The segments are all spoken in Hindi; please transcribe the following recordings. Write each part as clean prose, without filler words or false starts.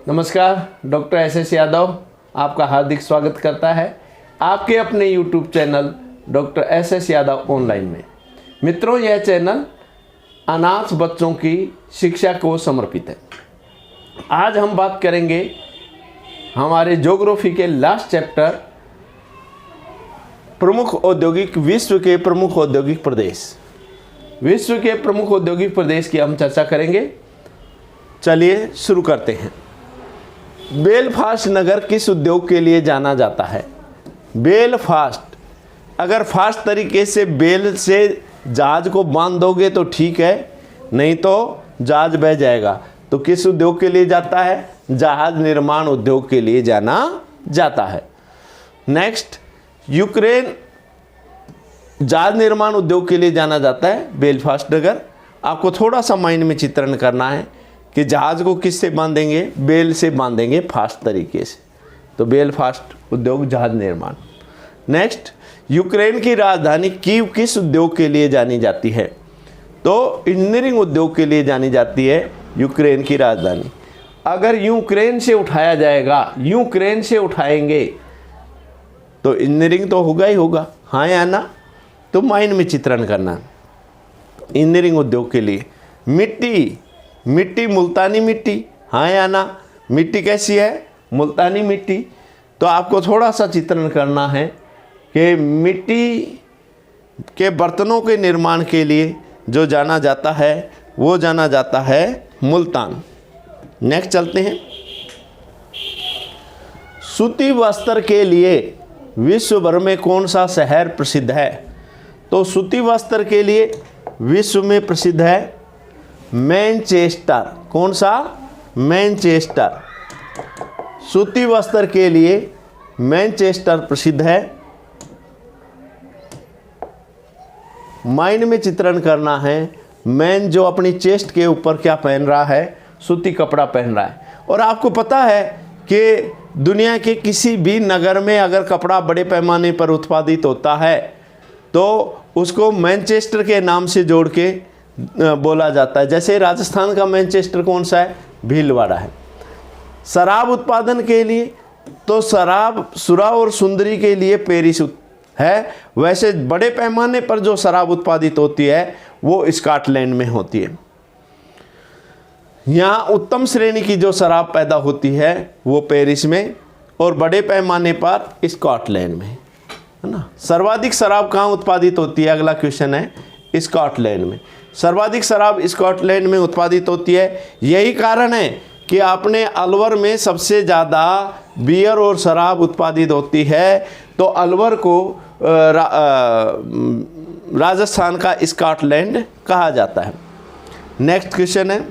नमस्कार, डॉक्टर एस यादव आपका हार्दिक स्वागत करता है आपके अपने YouTube channel doctor S Yadav online में। मित्रों, यह चैनल अनाथ बच्चों की शिक्षा को समर्पित है। आज हम बात करेंगे हमारे ज्योग्राफी के लास्ट चैप्टर विश्व के प्रमुख औद्योगिक प्रदेश। विश्व के प्रमुख औद्योगिक प्रदेश की हम चर्चा करेंगे। चलिए शुरू करते हैं। बेलफास्ट नगर किस उद्योग के लिए जाना जाता है? बेलफास्ट, अगर फास्ट तरीके से बेल से जहाज को बांध दोगे तो ठीक है, नहीं तो जहाज बह जाएगा। तो किस उद्योग के लिए जाता है? जहाज निर्माण उद्योग के लिए जाना जाता है। नेक्स्ट, यूक्रेन जहाज निर्माण उद्योग के लिए जाना जाता है बेलफास्ट नगर। आपको थोड़ा सा माइंड में चित्रण करना है कि जहाज को किससे बांधेंगे? बेल से बांधेंगे फास्ट तरीके से। तो बेलफास्ट उद्योग जहाज निर्माण। नेक्स्ट, यूक्रेन की राजधानी कीव किस उद्योग के लिए जानी जाती है? तो इंजीनियरिंग उद्योग के लिए जानी जाती है यूक्रेन की राजधानी। अगर यूक्रेन से उठाया जाएगा, यूक्रेन से उठाएंगे तो इंजीनियरिंग तो होगा ही होगा, हाँ या ना? तो माइंड में चित्रण करना। इंजीनियरिंग उद्योग के लिए मिट्टी मुल्तानी मिट्टी, हाँ या ना? मिट्टी कैसी है? मुल्तानी मिट्टी। तो आपको थोड़ा सा चित्रण करना है कि मिट्टी के बर्तनों के निर्माण के लिए जो जाना जाता है वो जाना जाता है मुल्तान। नेक्स्ट चलते हैं। सूती वस्त्र के लिए विश्व भर में कौन सा शहर प्रसिद्ध है? तो सूती वस्त्र के लिए विश्व में प्रसिद्ध है मैनचेस्टर। कौन सा? मैनचेस्टर। सूती वस्त्र के लिए मैनचेस्टर प्रसिद्ध है। माइंड में चित्रण करना है। मैन जो अपनी चेस्ट के ऊपर क्या पहन रहा है? सूती कपड़ा पहन रहा है। और आपको पता है कि दुनिया के किसी भी नगर में अगर कपड़ा बड़े पैमाने पर उत्पादित होता है तो उसको मैनचेस्टर के नाम से जोड़ के बोला जाता है। जैसे राजस्थान का मैनचेस्टर कौन सा है? भीलवाड़ा है। शराब उत्पादन के लिए तो शराब सुरा और सुंदरी के लिए पेरिस है। वैसे बड़े पैमाने पर जो शराब उत्पादित होती है वो स्कॉटलैंड में होती है। यहाँ उत्तम श्रेणी की जो शराब पैदा होती है वो पेरिस में और बड़े पैमाने पर स्कॉटलैंड में, है ना? सर्वाधिक शराब कहाँ उत्पादित होती है? अगला क्वेश्चन है स्कॉटलैंड में। सर्वाधिक शराब स्कॉटलैंड में उत्पादित होती है। यही कारण है कि अपने अलवर में सबसे ज़्यादा बियर और शराब उत्पादित होती है। तो अलवर को राजस्थान का स्कॉटलैंड कहा जाता है। नेक्स्ट क्वेश्चन है,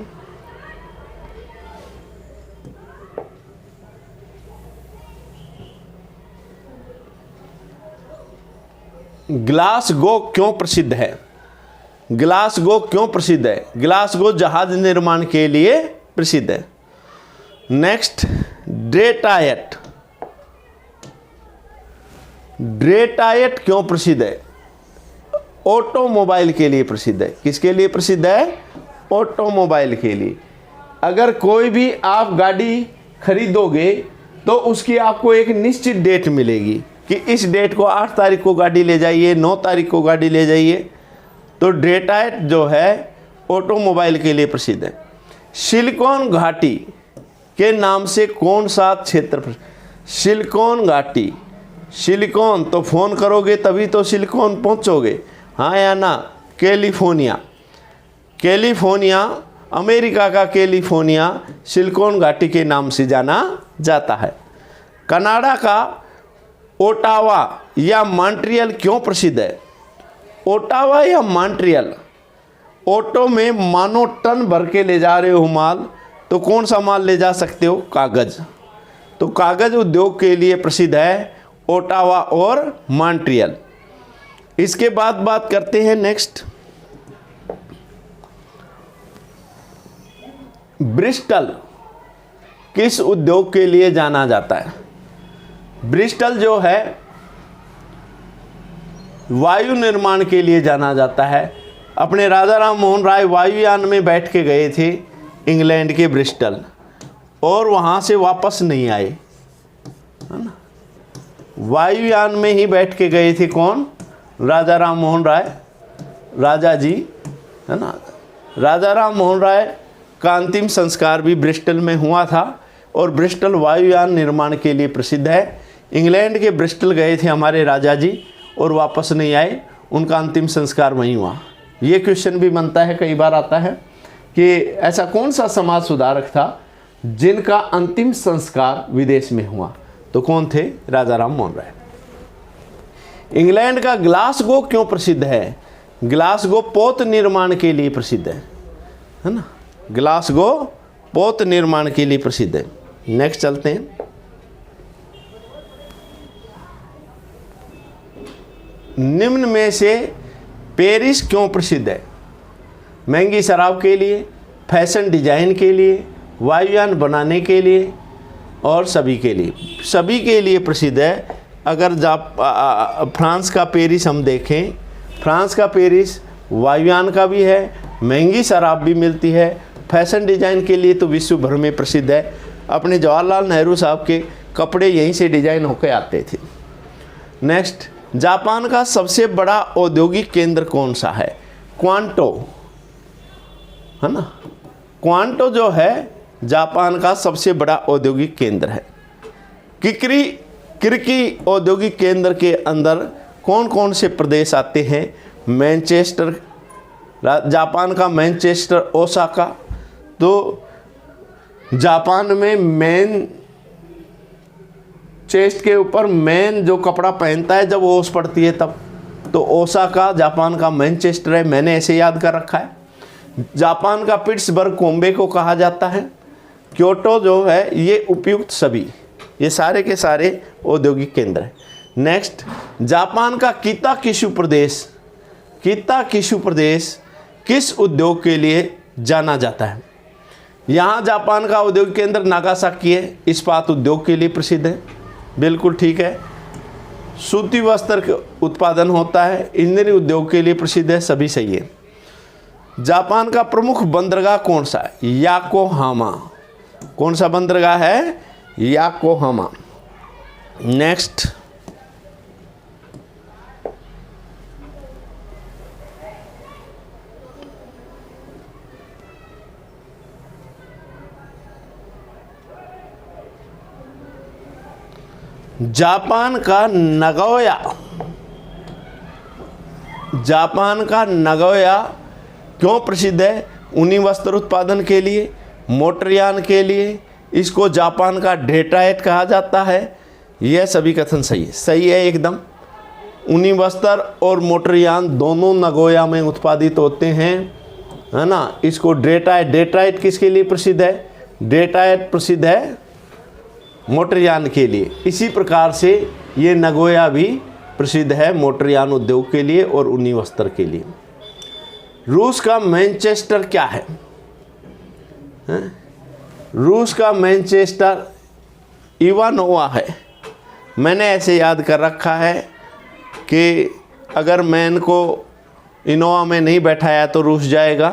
ग्लासगो क्यों प्रसिद्ध है? ग्लासगो क्यों प्रसिद्ध है? ग्लासगो जहाज निर्माण के लिए प्रसिद्ध है। Next, Detroit. डेट्रॉयट क्यों प्रसिद्ध है? ऑटोमोबाइल के लिए प्रसिद्ध है। किसके लिए प्रसिद्ध है? ऑटोमोबाइल के लिए। अगर कोई भी आप गाड़ी खरीदोगे तो उसकी आपको एक निश्चित डेट मिलेगी कि इस डेट को 8 तारीख को गाड़ी ले जाइए, 9 तारीख को गाड़ी ले जाइए। तो डेट्रॉयट जो है ऑटोमोबाइल के लिए प्रसिद्ध है। सिलिकॉन घाटी के नाम से कौन सा क्षेत्र? सिलिकॉन घाटी। सिलिकॉन तो फ़ोन करोगे तभी तो सिलिकॉन पहुंचोगे, हाँ या ना? कैलिफोर्निया। कैलिफोर्निया, अमेरिका का कैलिफोर्निया सिलिकॉन घाटी के नाम से जाना जाता है। कनाडा का ओटावा या मॉन्ट्रियल क्यों प्रसिद्ध है? ओटावा या मॉन्ट्रियल। ऑटो में मानो टन भर के ले जा रहे हो माल, तो कौन सा माल ले जा सकते हो? कागज़। तो कागज़ उद्योग के लिए प्रसिद्ध है ओटावा और मॉन्ट्रियल। इसके बाद बात करते हैं नेक्स्ट, ब्रिस्टल किस उद्योग के लिए जाना जाता है? ब्रिस्टल जो है वायु निर्माण के लिए जाना जाता है। अपने राजा राम मोहन राय वायुयान में बैठ के गए थे इंग्लैंड के ब्रिस्टल। और वहाँ से वापस नहीं आए, है ना। वायुयान में ही बैठ के गए थे कौन? राजा राम मोहन राय, राजा जी, है ना। राजा राम मोहन राय का अंतिम संस्कार भी ब्रिस्टल में हुआ था और ब्रिस्टल वायुयान निर्माण के लिए प्रसिद्ध है। इंग्लैंड के ब्रिस्टल गए थे हमारे राजा जी और वापस नहीं आए, उनका अंतिम संस्कार वहीं हुआ। ये क्वेश्चन भी बनता है, कई बार आता है कि ऐसा कौन सा समाज सुधारक था जिनका अंतिम संस्कार विदेश में हुआ? तो कौन थे? राजा राम मोहन राय। इंग्लैंड का ग्लासगो क्यों प्रसिद्ध है? ग्लासगो पोत निर्माण के लिए प्रसिद्ध है ना। ग्लासगो पोत निर्माण के लिए प्रसिद्ध है। नेक्स्ट चलते हैं। निम्न में से पेरिस क्यों प्रसिद्ध है? महंगी शराब के लिए, फैशन डिजाइन के लिए, वायुयान बनाने के लिए और सभी के लिए। सभी के लिए प्रसिद्ध है। अगर फ्रांस का पेरिस हम देखें, फ्रांस का पेरिस वायुयान का भी है, महंगी शराब भी मिलती है, फैशन डिजाइन के लिए तो विश्व भर में प्रसिद्ध है। अपने जवाहरलाल नेहरू साहब के कपड़े यहीं से डिजाइन होकर आते थे। नेक्स्ट, जापान का सबसे बड़ा औद्योगिक केंद्र कौन सा है? क्वांटो, है ना। क्वांटो जो है जापान का सबसे बड़ा औद्योगिक केंद्र है। किर्की औद्योगिक केंद्र के अंदर कौन कौन से प्रदेश आते हैं? मैनचेस्टर, जापान का मैनचेस्टर, ओसाका। तो जापान में मैन चेस्ट के ऊपर मैन जो कपड़ा पहनता है जब ओस पड़ती है तब, तो ओसाका जापान का मैनचेस्टर है, मैंने ऐसे याद कर रखा है। जापान का पिट्सबर्ग कोम्बे को कहा जाता है। क्योटो जो है, ये उपयुक्त सभी, ये सारे के सारे औद्योगिक केंद्र हैं। नेक्स्ट, जापान का किताकिशु प्रदेश, किताकिशु प्रदेश किस उद्योग के लिए जाना जाता है? यहाँ जापान का औद्योगिक केंद्र नागासाकी है, इस्पात उद्योग के लिए प्रसिद्ध है, बिल्कुल ठीक है। सूती वस्त्र उत्पादन होता है, इंजीनियरिंग उद्योग के लिए प्रसिद्ध है, सभी सही है। जापान का प्रमुख बंदरगाह कौन सा है? याकोहामा। कौन सा बंदरगाह है? याकोहामा। नेक्स्ट, जापान का नगोया, जापान का नगोया क्यों प्रसिद्ध है? ऊनी वस्त्र उत्पादन के लिए, मोटरयान के लिए। इसको जापान का डेट्राइट कहा जाता है। यह सभी कथन सही है, सही है एकदम। ऊनी वस्त्र और मोटरयान दोनों नगोया में उत्पादित होते हैं, है ना। इसको डेट्राइट, डेट्राइट किसके लिए प्रसिद्ध है? डेट्राइट प्रसिद्ध है मोटरयान के लिए। इसी प्रकार से ये नगोया भी प्रसिद्ध है मोटरयान उद्योग के लिए और ऊनी वस्त्र के लिए। रूस का मैनचेस्टर क्या है? रूस का मैनचेस्टर इवानोवा है। मैंने ऐसे याद कर रखा है कि अगर मैन को इनोवा में नहीं बैठाया तो रूस जाएगा,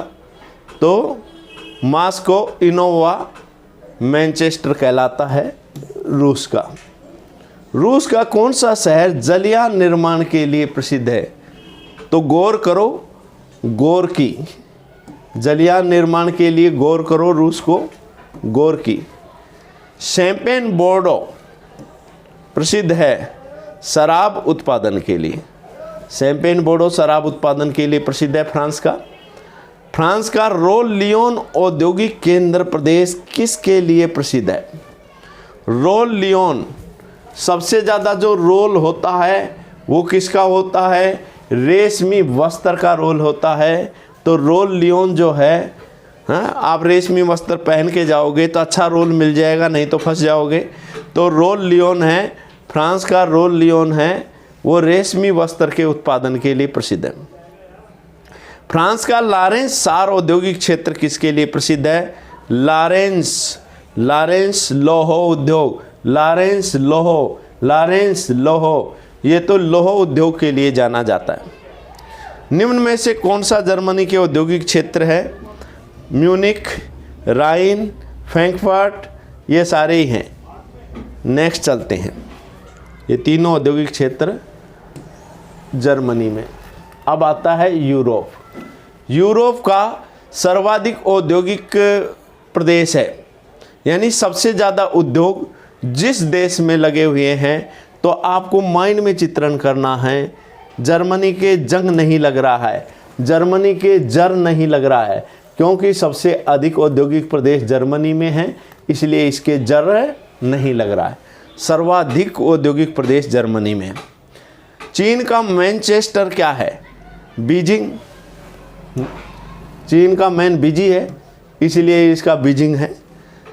तो मॉस्को इनोवा मैनचेस्टर कहलाता है रूस का। रूस का कौन सा शहर जलयान निर्माण के लिए प्रसिद्ध है? तो गौर करो, गोर्की। जलयान निर्माण के लिए गौर करो रूस को, गोर्की। शैंपेन बोर्डो प्रसिद्ध है शराब उत्पादन के लिए। शैंपेन बोर्डो शराब उत्पादन के लिए प्रसिद्ध है फ्रांस का। फ्रांस का रोल लियोन औद्योगिक केंद्र प्रदेश किसके लिए प्रसिद्ध है? रोल लियोन, सबसे ज़्यादा जो रोल होता है वो किसका होता है? रेशमी वस्त्र का रोल होता है। तो रोल लियोन जो है, हाँ, आप रेशमी वस्त्र पहन के जाओगे तो अच्छा रोल मिल जाएगा, नहीं तो फंस जाओगे। तो रोल लियोन है, फ्रांस का रोल लियोन है, वो रेशमी वस्त्र के उत्पादन के लिए प्रसिद्ध है। फ्रांस का लारेंस सार औद्योगिक क्षेत्र किसके लिए प्रसिद्ध है? लारेंस, लारेंस लौह उद्योग, लारेंस लौह, लारेंस लौह, ये तो लौह उद्योग के लिए जाना जाता है। निम्न में से कौन सा जर्मनी के औद्योगिक क्षेत्र है? म्यूनिख, राइन, फ्रैंकफर्ट, ये सारे ही हैं। नेक्स्ट चलते हैं, ये तीनों औद्योगिक क्षेत्र जर्मनी में। अब आता है यूरोप। यूरोप का सर्वाधिक औद्योगिक प्रदेश है, यानी सबसे ज़्यादा उद्योग जिस देश में लगे हुए हैं, तो आपको माइंड में चित्रण करना है। जर्मनी के जंग नहीं लग रहा है, जर्मनी के जर नहीं लग रहा है, क्योंकि सबसे अधिक औद्योगिक प्रदेश जर्मनी में है, इसलिए इसके जर नहीं लग रहा है। सर्वाधिक औद्योगिक प्रदेश जर्मनी में है। चीन का मैनचेस्टर क्या है? बीजिंग। चीन का मैन बीजी है, इसलिए इसका बीजिंग है।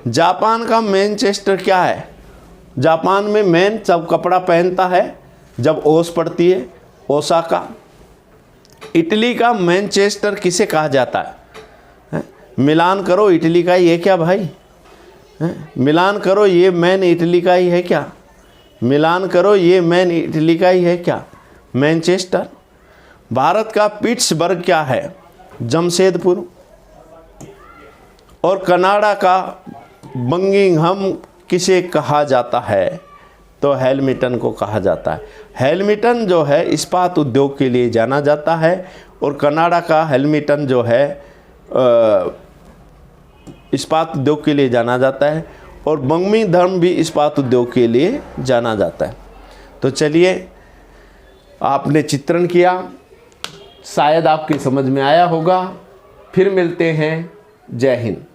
जापान का मैनचेस्टर क्या है? जापान में मैन सब कपड़ा पहनता है जब ओस पड़ती है, ओसाका। इटली का मैनचेस्टर किसे कहा जाता है? मिलान करो, इटली का ही है क्या भाई? मिलान करो, ये मैन इटली का ही है क्या? मिलान करो, ये मैन इटली का ही है क्या? मैनचेस्टर। भारत का पिट्सबर्ग क्या है? जमशेदपुर। और कनाडा का बर्मिंघम किसे कहा जाता है? तो हैमिल्टन को कहा जाता है। हैमिल्टन जो है इस्पात उद्योग के लिए जाना जाता है, और कनाडा का हैमिल्टन जो है इस्पात उद्योग के लिए जाना जाता है, और बर्मिंघम भी इस्पात उद्योग के लिए जाना जाता है। तो चलिए, आपने चित्रण किया, शायद आपकी समझ में आया होगा। फिर मिलते हैं। जय हिंद।